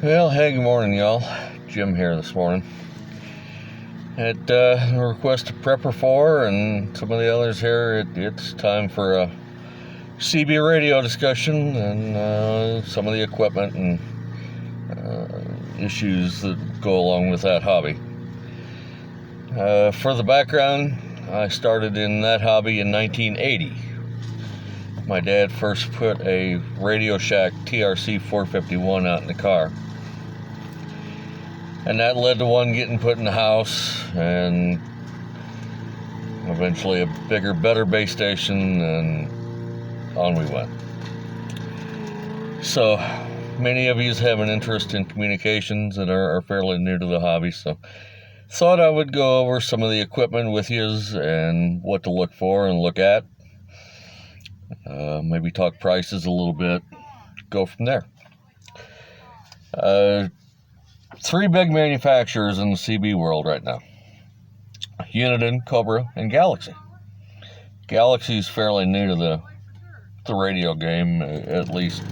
Well, hey, good morning, y'all. Jim here this morning. At request of Prepper 4 and some of the others here, it's time for a CB radio discussion and some of the equipment and issues that go along with that hobby. For the background, I started in that hobby in 1980. My dad first put a Radio Shack TRC 451 out in the car. And that led to one getting put in the house, and eventually a bigger, better base station, and on we went. So, many of you have an interest in communications and are fairly new to the hobby, so thought I would go over some of the equipment with you and what to look for and look at. Maybe talk prices a little bit, go from there. Three big manufacturers in the CB world right now: Uniden, Cobra, and Galaxy. Galaxy's fairly new to the radio game, at least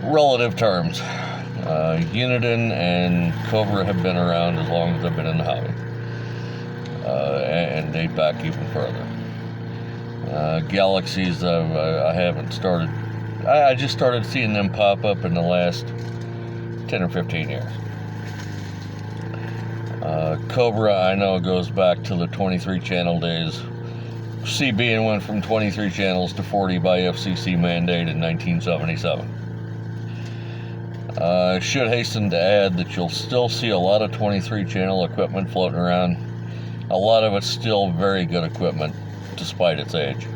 relative terms. Uniden and Cobra have been around as long as I've been in the hobby, and date back even further. Galaxies, I haven't started. I just started seeing them pop up in the last 10 or 15 years. Cobra, I know, goes back to the 23 channel days. CB went from 23 channels to 40 by FCC mandate in 1977. I should hasten to add that you'll still see a lot of 23 channel equipment floating around. A lot of it's still very good equipment despite its age.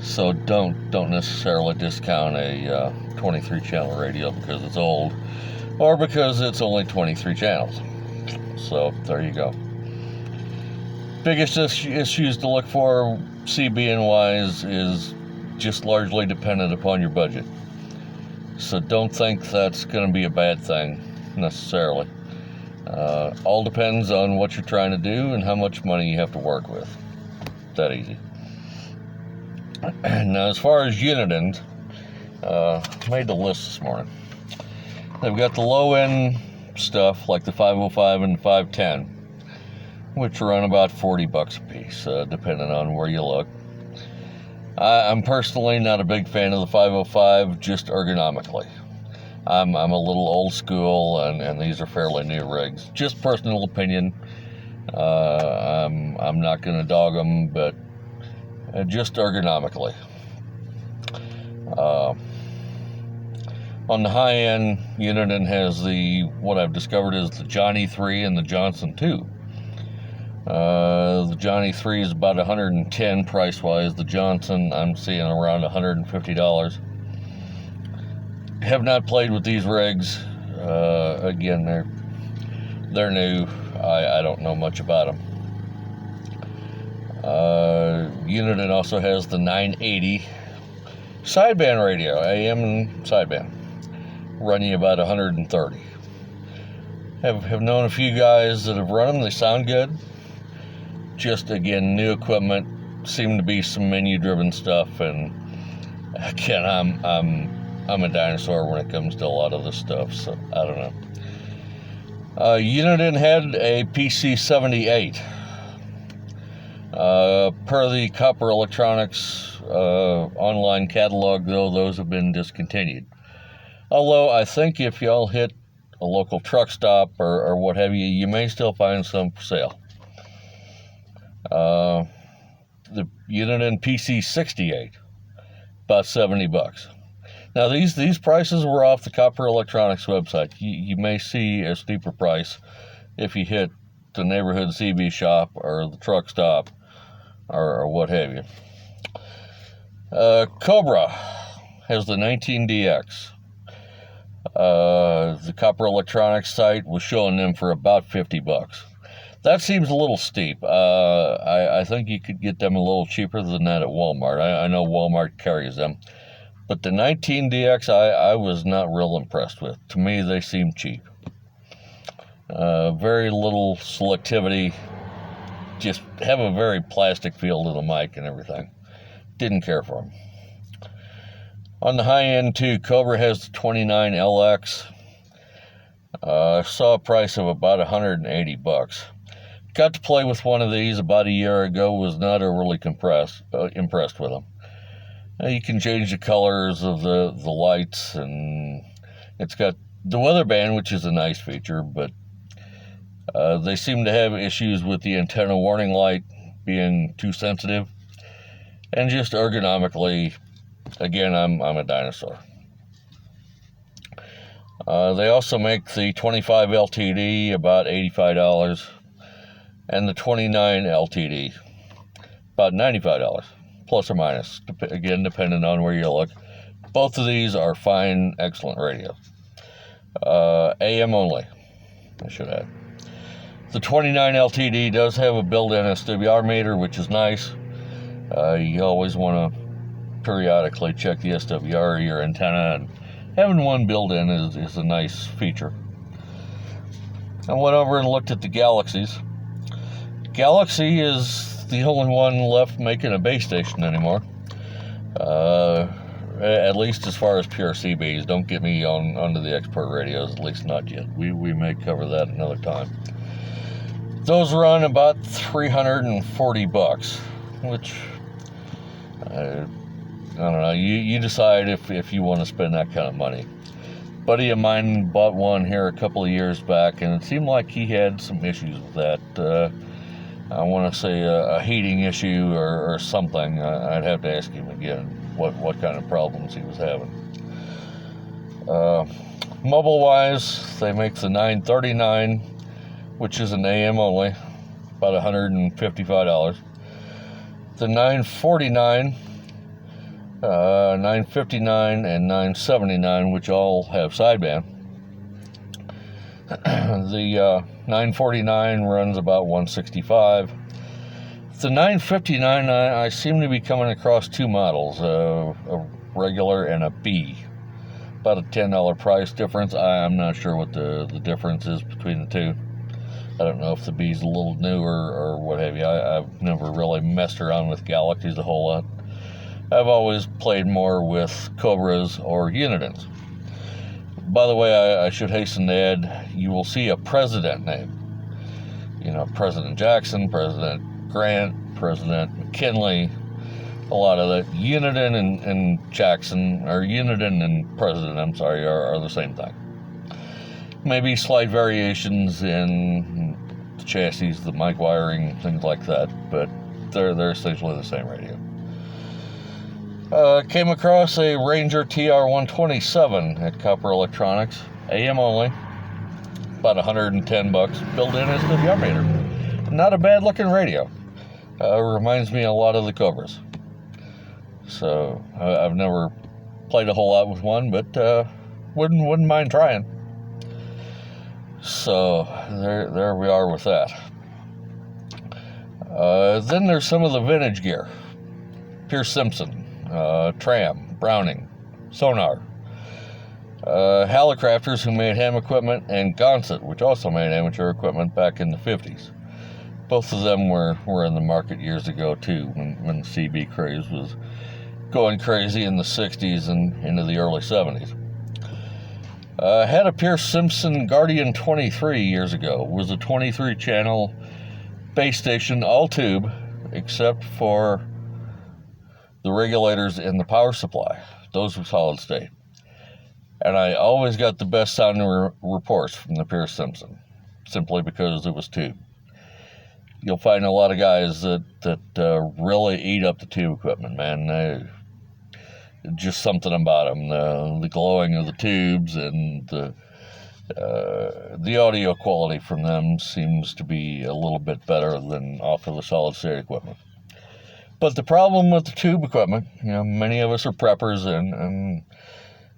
So don't necessarily discount a 23 channel radio because it's old or because it's only 23 channels. So there you go. Biggest issues to look for CB wise is just largely dependent upon your budget. So don't think that's going to be a bad thing necessarily. All depends on what you're trying to do and how much money you have to work with. That easy. Now, as far as Uniden, made the list this morning. They've got the low-end stuff like the 505 and the 510, which run about $40 a piece, depending on where you look. I'm personally not a big fan of the 505, just ergonomically. I'm a little old school, and these are fairly new rigs. Just personal opinion. I'm not going to dog them, but just ergonomically. On the high end, Uniden has what I've discovered is the Johnny 3 and the Johnson 2. The Johnny 3 is about $110 price-wise. The Johnson, I'm seeing around $150. Have not played with these rigs. Again, they're new. I don't know much about them. Uniden also has the 980 sideband radio, AM and sideband, run you about $130. Have known a few guys that have run them. They sound good. Just again, new equipment. Seem to be some menu-driven stuff, and again, I'm a dinosaur when it comes to a lot of this stuff. So I don't know. Uniden had a PC78. Per the Copper Electronics online catalog, though, those have been discontinued. Although I think if y'all hit a local truck stop or what have you, you may still find some for sale. The Uniden PC68, about $70. Now these prices were off the Copper Electronics website. You may see a steeper price if you hit the neighborhood CB shop or the truck stop or what have you. Cobra has the 19DX. The Copper Electronics site was showing them for about $50. That seems a little steep. I think you could get them a little cheaper than that at Walmart. I know Walmart carries them. But the 19DX I was not real impressed with. To me, they seem cheap. Very little selectivity. Just have a very plastic feel to the mic and everything. Didn't care for them. On the high end too, Cobra has the 29LX. Saw a price of about $180. Got to play with one of these about a year ago. Was not overly impressed with them. You can change the colors of the lights, and it's got the weather band, which is a nice feature, but they seem to have issues with the antenna warning light being too sensitive, and just ergonomically, again, I'm a dinosaur. They also make the 25 LTD, about $85, and the 29 LTD, about $95, plus or minus, again, depending on where you look. Both of these are fine, excellent radios. AM only, I should add. The 29 LTD does have a built-in SWR meter, which is nice. You always want to periodically check the SWR of your antenna, and having one built-in is a nice feature. I went over and looked at the Galaxies. Galaxy is the only one left making a base station anymore. At least as far as pure CBs. Don't get me onto the export radios, at least not yet. We may cover that another time. Those run about $340, which I don't know. You decide if you want to spend that kind of money. Buddy of mine bought one here a couple of years back, and it seemed like he had some issues with that. I want to say a heating issue or something. I'd have to ask him again what kind of problems he was having. Mobile-wise, they make the 939, which is an AM only, about $155. The 949, 959, and 979, which all have sideband. The 949 runs about $165. The 959, I seem to be coming across two models, a regular and a B. About a $10 price difference. I'm not sure what the difference is between the two. I don't know if the B's a little newer or what have you. I've never really messed around with Galaxies a whole lot. I've always played more with Cobras or Unidens. By the way, I should hasten to add, you will see a president name. You know, President Jackson, President Grant, President McKinley, a lot of that. Uniden and Jackson, or Uniden and President, I'm sorry, are the same thing. Maybe slight variations in the chassis, the mic wiring, things like that, but they're essentially the same radio. Came across a Ranger TR-127 at Copper Electronics, AM only, about $110, built-in SWR meter. Not a bad looking radio. Reminds me a lot of the Cobras. So I've never played a whole lot with one, but wouldn't mind trying. So there we are with that. Then there's some of the vintage gear. Pierce Simpson, Tram, Browning, Sonar, Hallicrafters, who made ham equipment, and Gonset, which also made amateur equipment back in the 50s. Both of them were in the market years ago too, when the CB craze was going crazy in the 60s and into the early 70s. Had a Pierce Simpson Guardian 23 years ago. It was a 23 channel base station, all tube, except for the regulators in the power supply. Those were solid state. And I always got the best sounding reports from the Pierce Simpson, simply because it was tube. You'll find a lot of guys that really eat up the tube equipment, man. Just something about them, the glowing of the tubes, and the audio quality from them seems to be a little bit better than off of the solid state equipment. But the problem with the tube equipment, you know, many of us are preppers and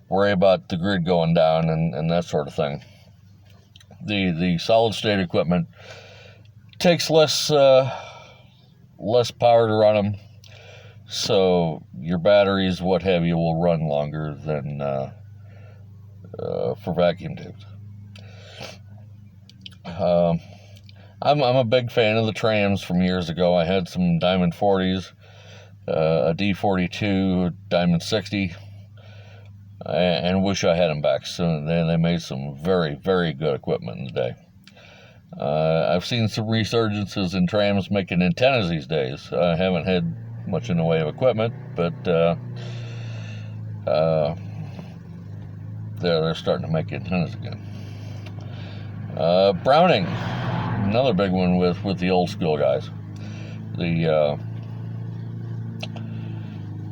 worry about the grid going down and that sort of thing. The solid state equipment takes less power to run them, so your batteries, what have you, will run longer than for vacuum tubes. I'm a big fan of the trams from years ago. I had some Diamond 40s, a D42, Diamond 60. and wish I had them back soon. They made some very, very good equipment in the day. I've seen some resurgences in trams making antennas these days. I haven't had much in the way of equipment, but they're starting to make antennas again. Browning, another big one with the old school guys. The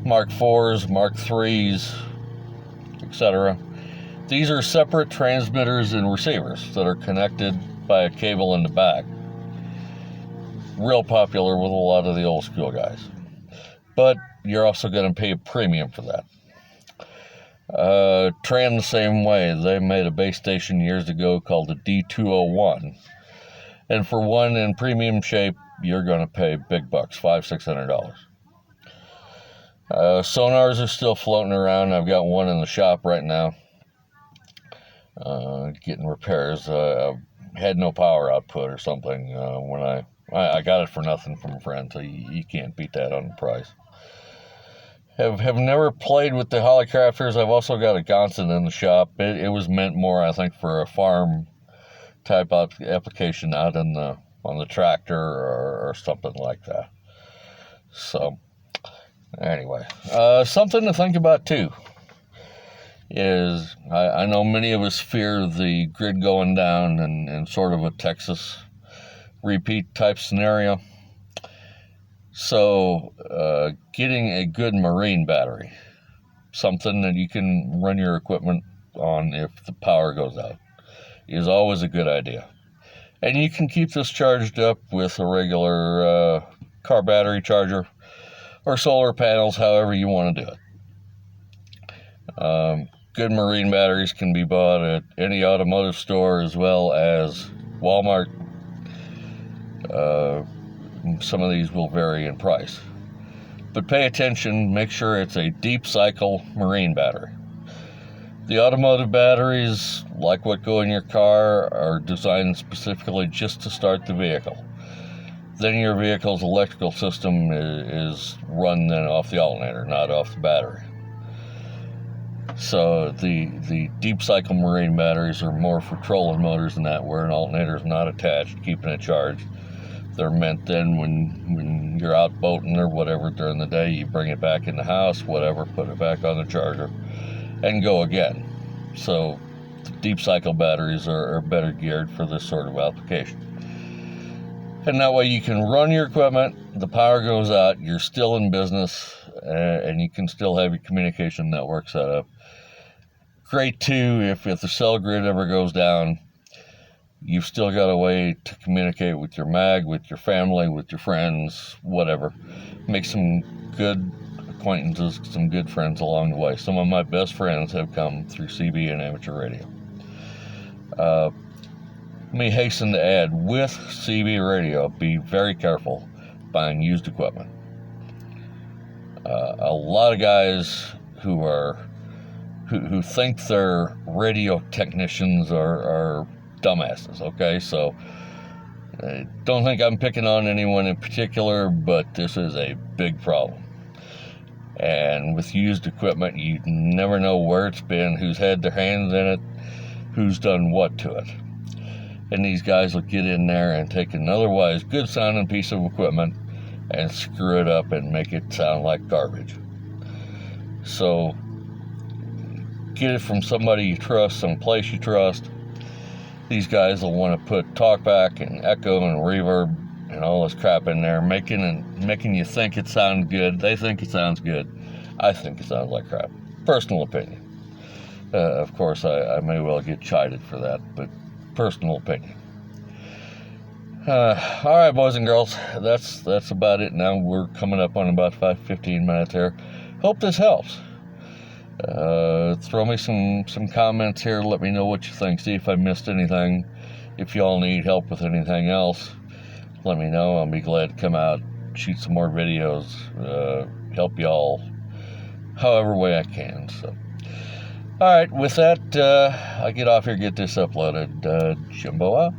Mark IVs, Mark IIIs, etc. These are separate transmitters and receivers that are connected by a cable in the back. Real popular with a lot of the old school guys. But you're also going to pay a premium for that. Tram the same way. They made a base station years ago called the D201. And for one in premium shape, you're going to pay big bucks, $500-$600. Sonars are still floating around. I've got one in the shop right now, getting repairs. Had no power output or something when I got it for nothing from a friend, so you can't beat that on the price. Have never played with the Hollycrafters. I've also got a Gonson in the shop. It was meant more, I think, for a farm type application out on the tractor or something like that. So anyway, something to think about too is I know many of us fear the grid going down and sort of a Texas repeat type scenario. So getting a good marine battery, something that you can run your equipment on if the power goes out, is always a good idea. And you can keep this charged up with a regular car battery charger or solar panels, however you want to do it. Good marine batteries can be bought at any automotive store as well as Walmart. Some of these will vary in price. But pay attention, make sure it's a deep cycle marine battery. The automotive batteries, like what go in your car, are designed specifically just to start the vehicle. Then your vehicle's electrical system is run then off the alternator, not off the battery. So the deep cycle marine batteries are more for trolling motors than that, where an alternator is not attached, keeping it charged. They're meant then when you're out boating or whatever during the day, you bring it back in the house, whatever, put it back on the charger, and go again. So the deep cycle batteries are better geared for this sort of application. And that way you can run your equipment, the power goes out, you're still in business, and you can still have your communication network set up. Great too, if the cell grid ever goes down, you've still got a way to communicate with your mag, with your family, with your friends, whatever. Make some good acquaintances, some good friends along the way. Some of my best friends have come through CB and amateur radio. Let me hasten to add, with CB radio, be very careful buying used equipment. A lot of guys who think they're radio technicians are dumbasses, okay? So don't think I'm picking on anyone in particular, but this is a big problem. And with used equipment, you never know where it's been, who's had their hands in it, who's done what to it. And these guys will get in there and take an otherwise good sounding piece of equipment and screw it up and make it sound like garbage. So get it from somebody you trust, some place you trust. These guys will want to put talkback and echo and reverb and all this crap in there, making you think it sounds good. They think it sounds good. I think it sounds like crap. Personal opinion. Of course, I may well get chided for that, but personal opinion. All right, boys and girls, that's about it now. We're coming up on about 15 minutes here. Hope this helps. Throw me some comments here. Let me know what you think. See if I missed anything. If y'all need help with anything else, let me know. I'll be glad to come out, shoot some more videos, help y'all however way I can. So, all right, with that, I'll get off here, get this uploaded. Jimbo out.